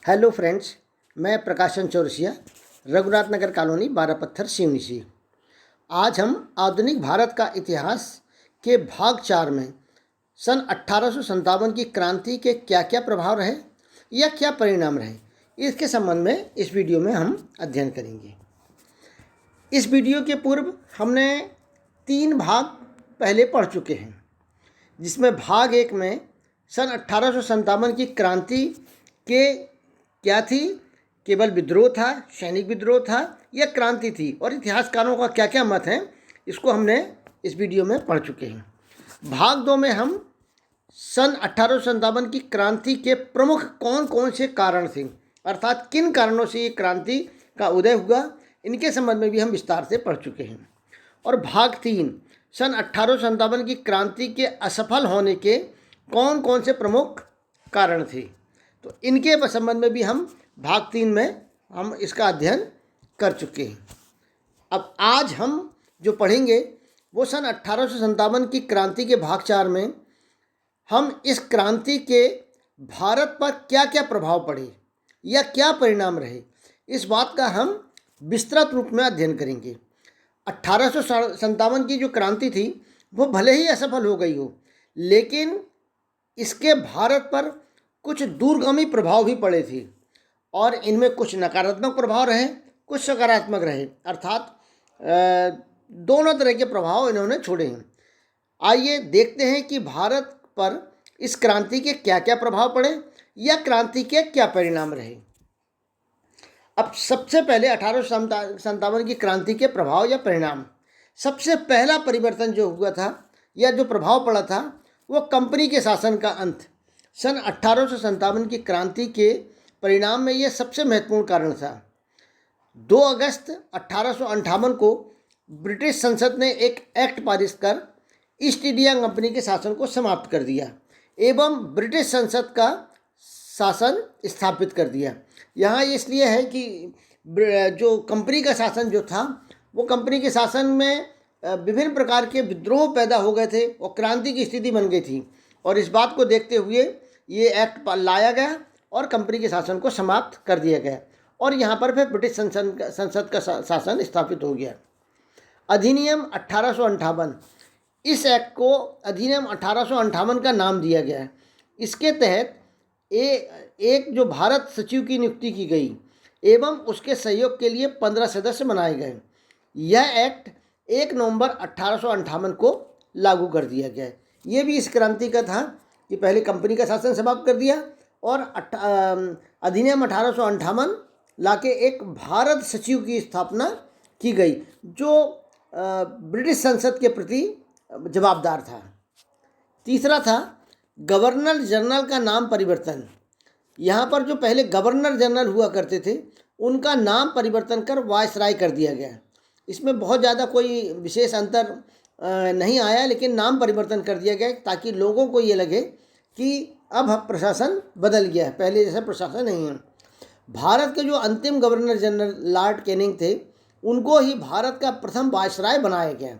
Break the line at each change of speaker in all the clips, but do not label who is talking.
Hello friends, मैं प्रकाशन Chaurasia, Raghunath Nagar colony, 12 पत्थर, सिवनी से। आज हम आधुनिक भारत का इतिहास के भाग 4 में सन 1857 की क्रांति के क्या क्या प्रभाव रहे या क्या परिणाम रहे, इसके संबंध में इस वीडियो में हम अध्ययन करेंगे। इस वीडियो के पूर्व हमने 3 भाग पहले पढ़ चुके हैं, जिसमें भाग 1 में सन 1857 की क्रांति के क्या थी, केवल विद्रोह था, सैनिक विद्रोह था या क्रांति थी, और इतिहासकारों का क्या क्या मत है, इसको हमने इस वीडियो में पढ़ चुके हैं। भाग 2 में हम सन 1857 की क्रांति के प्रमुख कौन कौन से कारण थे, अर्थात किन कारणों से ये क्रांति का उदय हुआ, इनके संबंध में भी हम विस्तार से पढ़ चुके हैं। और भाग 3 सन 1857 की क्रांति के असफल होने के कौन कौन से प्रमुख कारण थे, तो इनके संबंध में भी हम भाग 3 में हम इसका अध्ययन कर चुके हैं। अब आज हम जो पढ़ेंगे वो सन 1857 की क्रांति के भाग 4 में हम इस क्रांति के भारत पर क्या क्या प्रभाव पड़े या क्या परिणाम रहे, इस बात का हम विस्तृत रूप में अध्ययन करेंगे। 1857 की जो क्रांति थी वो भले ही असफल हो गई हो, लेकिन इसके भारत पर कुछ दूरगामी प्रभाव भी पड़े थे, और इनमें कुछ नकारात्मक प्रभाव रहे, कुछ सकारात्मक रहे, अर्थात दोनों तरह के प्रभाव इन्होंने छोड़े हैं। आइए देखते हैं कि भारत पर इस क्रांति के क्या क्या प्रभाव पड़े या क्रांति के क्या परिणाम रहे। अब सबसे पहले 1857 की क्रांति के प्रभाव या परिणाम। सबसे पहला परिवर्तन जो हुआ था या जो प्रभाव पड़ा था वो कंपनी के शासन का अंत। सन 1857 की क्रांति के परिणाम में यह सबसे महत्वपूर्ण कारण था। 2 अगस्त 1858 को ब्रिटिश संसद ने एक एक्ट पारित कर ईस्ट इंडिया कंपनी के शासन को समाप्त कर दिया एवं ब्रिटिश संसद का शासन स्थापित कर दिया। यहाँ इसलिए है कि जो कंपनी का शासन जो था वो कंपनी के शासन में विभिन्न प्रकार के विद्रोह पैदा हो गए थे और क्रांति की स्थिति बन गई थी, और इस बात को देखते हुए ये एक्ट लाया गया और कंपनी के शासन को समाप्त कर दिया गया, और यहाँ पर फिर ब्रिटिश संसद का शासन स्थापित हो गया। अधिनियम 1858, इस एक्ट को अधिनियम 1858 का नाम दिया गया है। इसके तहत एक जो भारत सचिव की नियुक्ति की गई एवं उसके सहयोग के लिए 15 सदस्य बनाए गए। यह एक्ट 1 नवंबर 1858 को लागू कर दिया गया। ये भी इस क्रांति का था कि पहले कंपनी का शासन समाप्त कर दिया और अधिनियम 1858 लाके एक भारत सचिव की स्थापना की गई जो ब्रिटिश संसद के प्रति जवाबदार था। तीसरा था गवर्नर जनरल का नाम परिवर्तन। यहाँ पर जो पहले गवर्नर जनरल हुआ करते थे उनका नाम परिवर्तन कर वायसराय कर दिया गया। इसमें बहुत ज़्यादा कोई विशेष अंतर नहीं आया, लेकिन नाम परिवर्तन कर दिया गया ताकि लोगों को ये लगे कि अब प्रशासन बदल गया है, पहले जैसा प्रशासन नहीं है। भारत के जो अंतिम गवर्नर जनरल लॉर्ड कैनिंग थे उनको ही भारत का प्रथम वायसराय बनाया गया,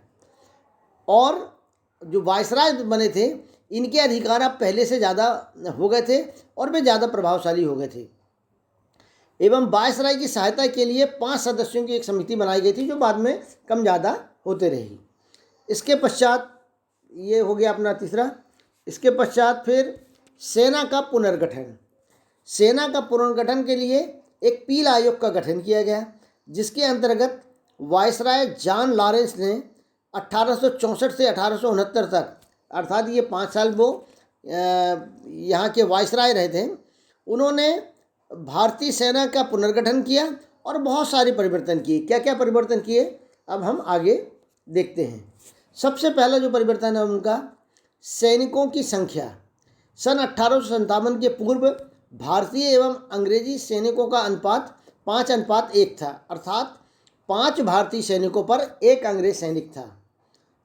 और जो वायसराय बने थे इनके अधिकार अब पहले से ज़्यादा हो गए थे और वे ज़्यादा प्रभावशाली हो गए थे। एवं वायसराय की सहायता के लिए 5 सदस्यों की एक समिति बनाई गई थी जो बाद में कम ज़्यादा होते रही। इसके पश्चात ये हो गया अपना तीसरा। इसके पश्चात फिर सेना का पुनर्गठन। सेना का पुनर्गठन के लिए एक पील आयोग का गठन किया गया, जिसके अंतर्गत वायसराय जॉन लॉरेंस ने 1864 से 1869 तक, अर्थात ये 5 साल वो यहाँ के वायसराय रहे थे, उन्होंने भारतीय सेना का पुनर्गठन किया और बहुत सारे परिवर्तन किए। क्या क्या परिवर्तन किए अब हम आगे देखते हैं। सबसे पहला जो परिवर्तन है उनका सैनिकों की संख्या। सन 1857 के पूर्व भारतीय एवं अंग्रेजी सैनिकों का अनुपात 5:1 था, अर्थात 5 भारतीय सैनिकों पर 1 अंग्रेज सैनिक था।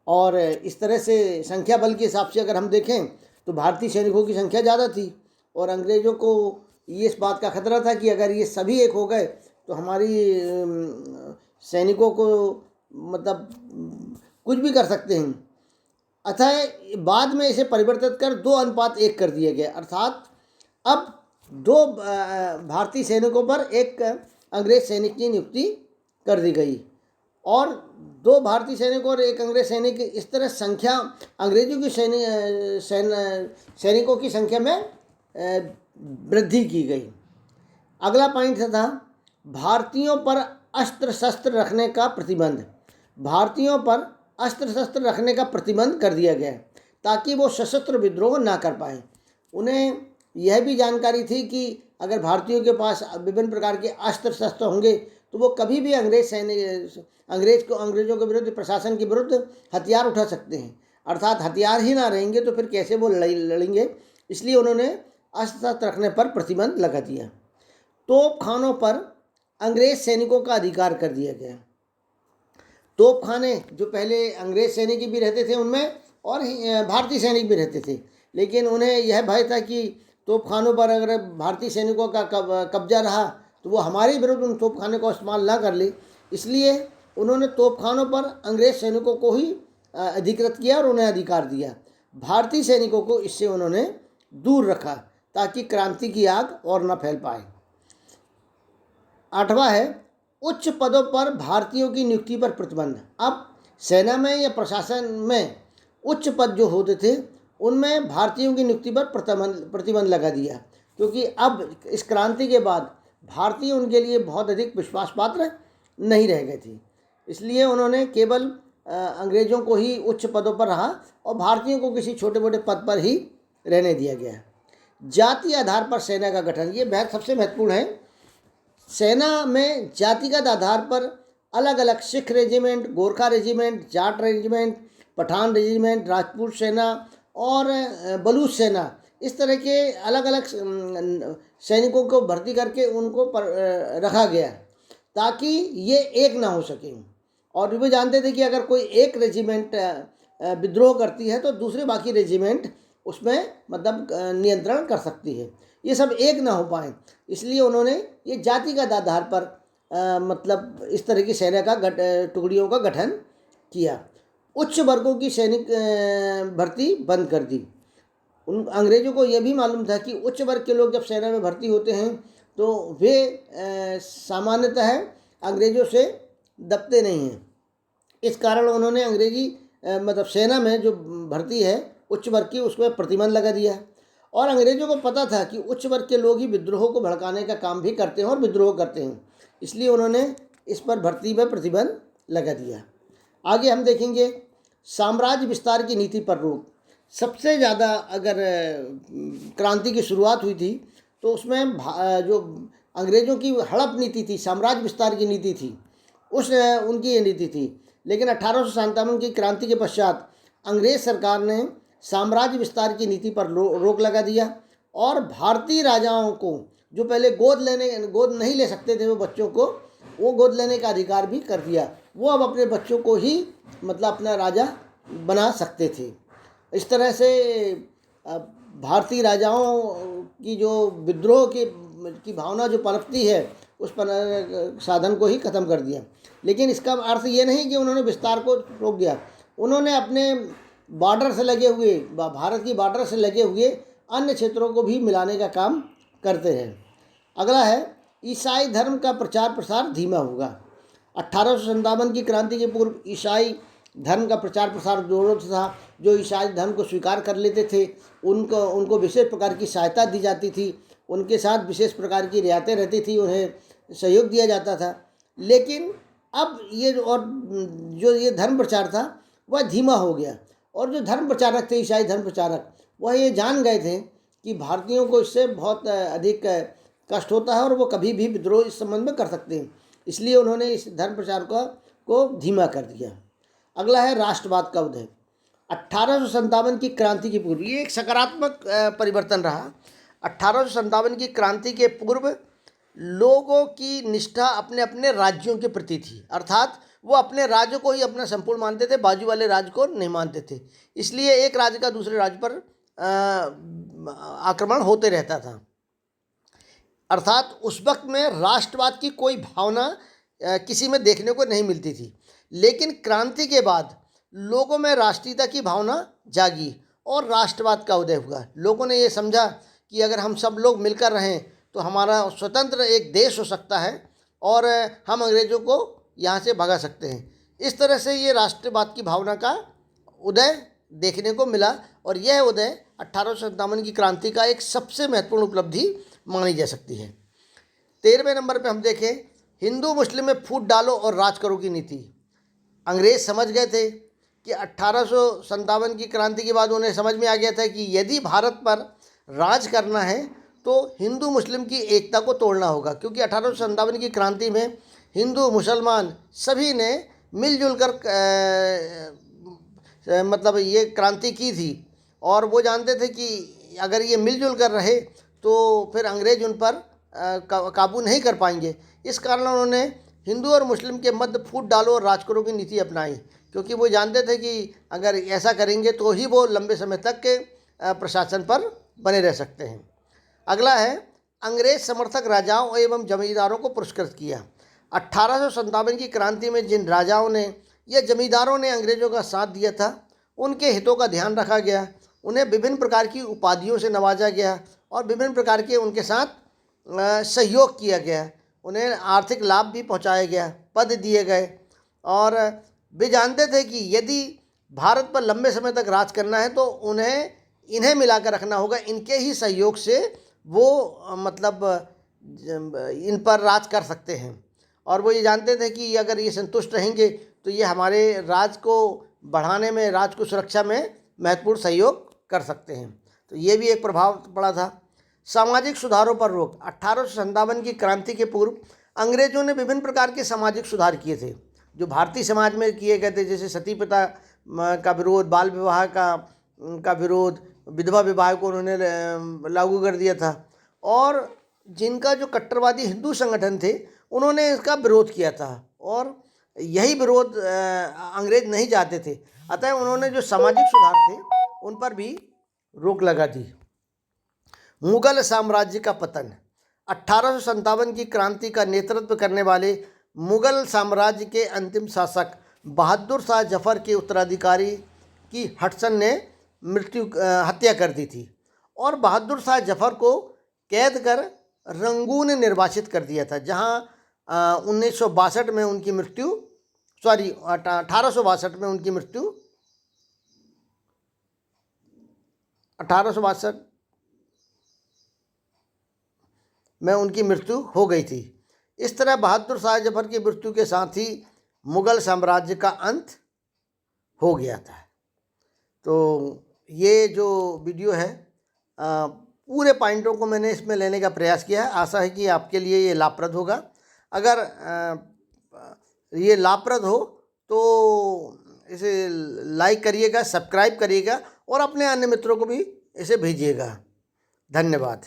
और इस तरह से संख्या बल के हिसाब से अगर हम देखें तो भारतीय सैनिकों की संख्या ज़्यादा थी, और अंग्रेज़ों को ये इस बात का खतरा था कि अगर ये सभी एक हो गए तो हमारी सैनिकों को मतलब कुछ भी कर सकते हैं। अतः बाद में इसे परिवर्तित कर 2:1 कर दिया गया, अर्थात अब 2 भारतीय सैनिकों पर एक अंग्रेज सैनिक की नियुक्ति कर दी गई, और 2 भारतीय सैनिक और एक अंग्रेज सैनिक, इस तरह संख्या अंग्रेजों की सैनिकों की संख्या में वृद्धि की गई। अगला पॉइंट था भारतीयों पर अस्त्र शस्त्र रखने का प्रतिबंध। भारतीयों पर अस्त्र शस्त्र रखने का प्रतिबंध कर दिया गया ताकि वो सशस्त्र विद्रोह ना कर पाए। उन्हें यह भी जानकारी थी कि अगर भारतीयों के पास विभिन्न प्रकार के अस्त्र शस्त्र होंगे तो वो कभी भी अंग्रेजों के विरुद्ध, प्रशासन के विरुद्ध हथियार उठा सकते हैं। अर्थात हथियार ही ना रहेंगे तो फिर कैसे वो लड़ेंगे। इसलिए उन्होंने अस्त्र शस्त्र रखने पर प्रतिबंध लगा दिया। तोपखानों पर अंग्रेज सैनिकों का अधिकार कर दिया गया। तोपखाने जो पहले अंग्रेज सैनिक भी रहते थे उनमें, और भारतीय सैनिक भी रहते थे, लेकिन उन्हें यह भय था कि तोपखानों पर अगर भारतीय सैनिकों का कब्जा रहा तो वो हमारे विरुद्ध उन तोपखाने को इस्तेमाल ना कर ले। इसलिए उन्होंने तोपखानों पर अंग्रेज सैनिकों को ही अधिकृत किया और उन्हें अधिकार दिया। भारतीय सैनिकों को इससे उन्होंने दूर रखा ताकि क्रांति की आग और न फैल पाए। 8वां है उच्च पदों पर भारतीयों की नियुक्ति पर प्रतिबंध। अब सेना में या प्रशासन में उच्च पद जो होते थे उनमें भारतीयों की नियुक्ति पर प्रतिबंध लगा दिया, क्योंकि अब इस क्रांति के बाद भारतीय उनके लिए बहुत अधिक विश्वास पात्र नहीं रह गए थे। इसलिए उन्होंने केवल अंग्रेज़ों को ही उच्च पदों पर रहा और भारतीयों को किसी छोटे मोटे पद पर ही रहने दिया गया। जाति आधार पर सेना का गठन, ये सबसे महत्वपूर्ण है। सेना में जातिगत आधार पर अलग अलग Sikh regiment, Gorkha regiment, Jat regiment, Pathan regiment, Rajput सेना और बलूच सेना, इस तरह के अलग अलग सैनिकों को भर्ती करके उनको रखा गया ताकि ये एक ना हो सके। और वो जानते थे कि अगर कोई एक रेजिमेंट विद्रोह करती है तो दूसरे बाकी रेजिमेंट उसमें मतलब नियंत्रण कर सकती है, ये सब एक ना हो पाए। इसलिए उन्होंने ये जातिगत आधार पर मतलब इस तरह की सेना का टुकड़ियों का गठन किया। उच्च वर्गों की सैनिक भर्ती बंद कर दी। उन अंग्रेज़ों को यह भी मालूम था कि उच्च वर्ग के लोग जब सेना में भर्ती होते हैं तो वे सामान्यतः अंग्रेज़ों से दबते नहीं हैं। इस कारण उन्होंने अंग्रेजी मतलब सेना में जो भर्ती है उच्च वर्ग की, उसमें प्रतिबंध लगा दिया। और अंग्रेज़ों को पता था कि उच्च वर्ग के लोग ही विद्रोह को भड़काने का काम भी करते हैं और विद्रोह करते हैं, इसलिए उन्होंने इस पर भर्ती पर प्रतिबंध लगा दिया। आगे हम देखेंगे साम्राज्य विस्तार की नीति पर रोक। सबसे ज़्यादा अगर क्रांति की शुरुआत हुई थी तो उसमें जो अंग्रेज़ों की हड़प नीति थी, साम्राज्य विस्तार की नीति थी, उनकी ये नीति थी। लेकिन 1857 की क्रांति के पश्चात अंग्रेज़ सरकार ने साम्राज्य विस्तार की नीति पर रोक लगा दिया और भारतीय राजाओं को जो पहले गोद नहीं ले सकते थे वो बच्चों को, वो गोद लेने का अधिकार भी कर दिया। वो अब अपने बच्चों को ही मतलब अपना राजा बना सकते थे। इस तरह से भारतीय राजाओं की जो विद्रोह की भावना जो पनपती है उस साधन को ही ख़त्म कर दिया। लेकिन इसका अर्थ ये नहीं कि उन्होंने विस्तार को रोक दिया। उन्होंने अपने बॉर्डर से लगे हुए, भारत की बॉर्डर से लगे हुए अन्य क्षेत्रों को भी मिलाने का काम करते रहे। अगला है ईसाई धर्म का प्रचार प्रसार धीमा होगा। 1857 की क्रांति के पूर्व ईसाई धर्म का प्रचार प्रसार जोरों से था। जो ईसाई धर्म को स्वीकार कर लेते थे उनको विशेष प्रकार की सहायता दी जाती थी, उनके साथ विशेष प्रकार की रियायतें रहती थी, उन्हें सहयोग दिया जाता था। लेकिन अब ये धर्म प्रचार था वह धीमा हो गया और जो धर्म प्रचारक थे, ईसाई धर्म प्रचारक, वह ये जान गए थे कि भारतीयों को इससे बहुत अधिक कष्ट होता है और वो कभी भी विद्रोह इस संबंध में कर सकते हैं। इसलिए उन्होंने इस धर्म प्रचार को धीमा कर दिया। अगला है राष्ट्रवाद का उदय। 1857 की क्रांति के पूर्व ये एक सकारात्मक परिवर्तन रहा। 1857 की क्रांति के पूर्व लोगों की निष्ठा अपने अपने राज्यों के प्रति थी, अर्थात वो अपने राज्य को ही अपना संपूर्ण मानते थे, बाजू वाले राज्य को नहीं मानते थे। इसलिए एक राज्य का दूसरे राज्य पर आक्रमण होते रहता था। अर्थात उस वक्त में राष्ट्रवाद की कोई भावना किसी में देखने को नहीं मिलती थी। लेकिन क्रांति के बाद लोगों में राष्ट्रीयता की भावना जागी और राष्ट्रवाद का उदय हुआ। लोगों ने ये समझा कि अगर हम सब लोग मिलकर रहें तो हमारा स्वतंत्र एक देश हो सकता है और हम अंग्रेज़ों को यहाँ से भगा सकते हैं। इस तरह से ये राष्ट्रवाद की भावना का उदय देखने को मिला और यह उदय 1857 की क्रांति का एक सबसे महत्वपूर्ण उपलब्धि मानी जा सकती है। 13वें नंबर पे हम देखें, हिंदू मुस्लिम में फूट डालो और राज करो की नीति। अंग्रेज समझ गए थे कि 1857 की क्रांति के बाद उन्हें समझ में आ गया था कि यदि भारत पर राज करना है तो हिंदू मुस्लिम की एकता को तोड़ना होगा, क्योंकि 1857 की क्रांति में हिंदू मुसलमान सभी ने मिलजुल कर मतलब ये क्रांति की थी और वो जानते थे कि अगर ये मिलजुल कर रहे तो फिर अंग्रेज उन पर काबू नहीं कर पाएंगे। इस कारण उन्होंने हिंदू और मुस्लिम के मध्य फूट डालो और राज करो की नीति अपनाई, क्योंकि वो जानते थे कि अगर ऐसा करेंगे तो ही वो लंबे समय तक के प्रशासन पर बने रह सकते हैं। अगला है, अंग्रेज समर्थक राजाओं एवं जमींदारों को पुरस्कृत किया। 1857 की क्रांति में जिन राजाओं ने या जमींदारों ने अंग्रेज़ों का साथ दिया था उनके हितों का ध्यान रखा गया, उन्हें विभिन्न प्रकार की उपाधियों से नवाजा गया और विभिन्न प्रकार के उनके साथ सहयोग किया गया, उन्हें आर्थिक लाभ भी पहुंचाया गया, पद दिए गए और वे जानते थे कि यदि भारत पर लंबे समय तक राज करना है तो इन्हें मिलाकर रखना होगा, इनके ही सहयोग से वो मतलब इन पर राज कर सकते हैं। और वो ये जानते थे कि अगर ये संतुष्ट रहेंगे तो ये हमारे राज को बढ़ाने में, राज को सुरक्षा में महत्वपूर्ण सहयोग कर सकते हैं। तो ये भी एक प्रभाव पड़ा था। सामाजिक सुधारों पर रोक। 1857 की क्रांति के पूर्व अंग्रेजों ने विभिन्न प्रकार के सामाजिक सुधार किए थे जो भारतीय समाज में किए गए थे, जैसे सती प्रथा का विरोध, बाल विवाह का विरोध, विधवा विवाह को उन्होंने लागू कर दिया था और जिनका जो कट्टरवादी हिंदू संगठन थे उन्होंने इसका विरोध किया था और यही विरोध अंग्रेज नहीं चाहते थे, अतः उन्होंने जो सामाजिक सुधार थे उन पर भी रोक लगा दी। मुगल साम्राज्य का पतन। 1857 की क्रांति का नेतृत्व करने वाले मुगल साम्राज्य के अंतिम शासक बहादुर शाह जफर के उत्तराधिकारी की हडसन ने हत्या कर दी थी और बहादुर शाह जफर को कैद कर रंगून निर्वासित कर दिया था, जहां 1862 में उनकी मृत्यु 1862 में उनकी मृत्यु हो गई थी। इस तरह बहादुर शाह जफर की मृत्यु के साथ ही मुगल साम्राज्य का अंत हो गया था। तो ये जो वीडियो है पूरे पॉइंटों को मैंने इसमें लेने का प्रयास किया है। आशा है कि आपके लिए ये लाभप्रद होगा। अगर ये लाभप्रद हो तो इसे लाइक करिएगा, सब्सक्राइब करिएगा और अपने अन्य मित्रों को भी इसे भेजिएगा। धन्यवाद।